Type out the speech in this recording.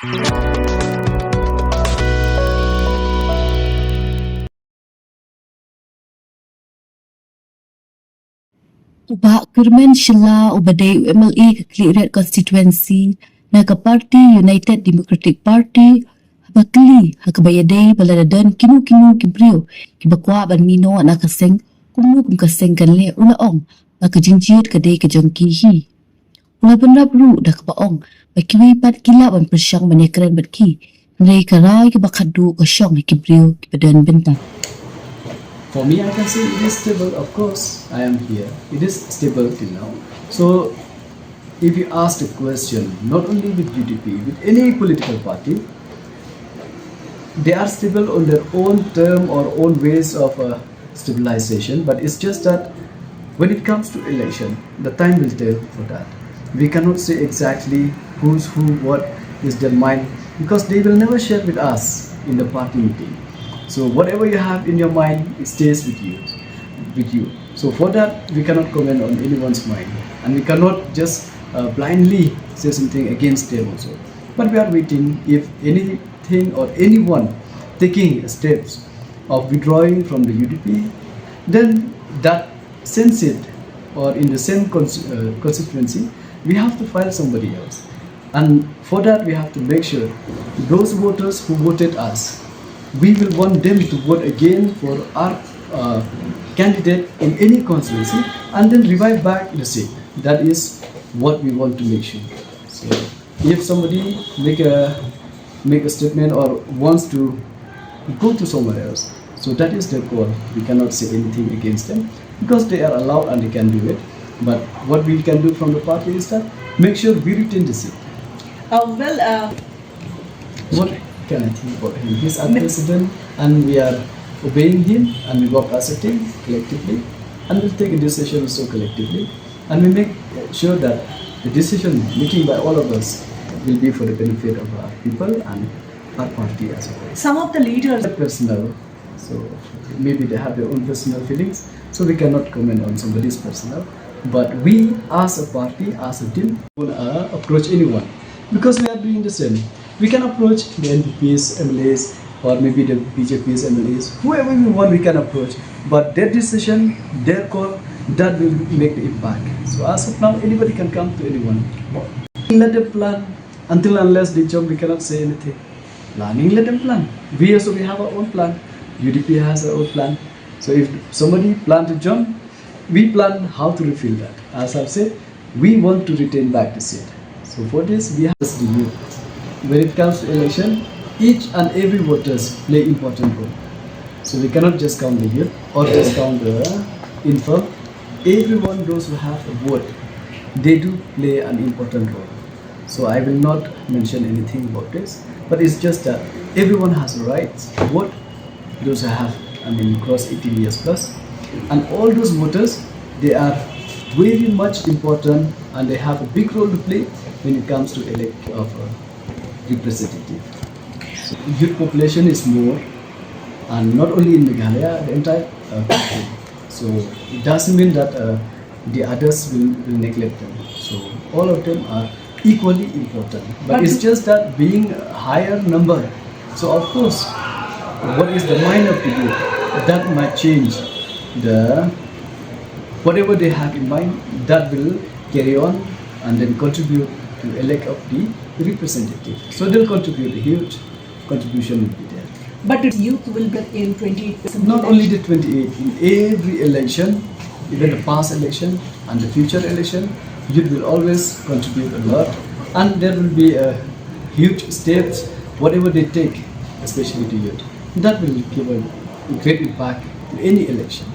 Uba Kerman Shilla Ubade MLA Cleared Constituency Naga Party United Democratic Party Habakli Hakabayade Baladadan Kinu Kibreo Kibakwa Ban Mino Nakaseng Kumu Kumkaseng Kanle Ulaong Bakajinjit Kade Kajongki Hi Ula Banrab Ru Dakabaong Bakiwi Pat Kila Ban Persyang Banekran Batki Nrei Karai Kibakadu Kasyong Kibreo Kibadan Bentang. For me, I can say it is stable. Of course, I am here. It is stable till now. So, if you ask the question, not only with UDP, with any political party, they are stable on their own term or own ways of stabilization. But it's just that when it comes to election, the time will tell for that. We cannot say exactly who's who, what is their mind, because they will never share with us in the party meeting. So whatever you have in your mind, it stays with you. So for that, we cannot comment on anyone's mind, and we cannot just blindly say something against them also. But we are waiting if anything or anyone taking steps of withdrawing from the UDP, then that sends it, or in the same constituency, we have to file somebody else. And for that, we have to make sure those voters who voted us, we will want them to vote again for our candidate in any constituency, and then revive back the seat. That is what we want to make sure. So if somebody make a statement or wants to go to somewhere else, so that is their call. We cannot say anything against them because they are allowed and they can do it. But what we can do from the party is that make sure we retain the seat. What can I think about him? He's our president, and we are obeying him, and we work as a team collectively, and we'll take a decision also collectively, and we make sure that the decision making by all of us will be for the benefit of our people and our party as a whole. Some of the leaders are personal, so maybe they have their own personal feelings, so we cannot comment on somebody's personal. But we, as a party, as a team, will approach anyone because we are doing the same. We can approach the NPP's MLAs or maybe the BJP's MLAs, whoever we want we can approach, but their decision, their call, that will make the impact. So as of now, anybody can come to anyone. Let them plan. Until unless they jump, we cannot say anything. Planning, let them plan. We have our own plan. UDP has our own plan. So if somebody plan to jump, we plan how to refill that. As I've said, we want to retain back the seat. So for this, we have the youth. When it comes to election, each and every voters play important role. So we cannot just count the youth or just count the infirm. Everyone, those who have a vote, they do play an important role. So I will not mention anything about this, but it's just that everyone has a right to vote. Those who have, cross 18 years plus, and all those voters, they are very much important, and they have a big role to play when it comes to elect of representative. So youth population is more, and not only in Meghalaya, the entire country. So it doesn't mean that the others will neglect them. So all of them are equally important. But it's just that being a higher number. So of course, what is the mind of the youth? That might change the whatever they have in mind. That will carry on and then contribute to elect of the representative. So they'll contribute, a huge contribution will be there. But the youth will be in 28%. Not only the 28, in every election, even the past election and the future election, youth will always contribute a lot, and there will be a huge steps, whatever they take, especially the youth. That will give a great impact to any election.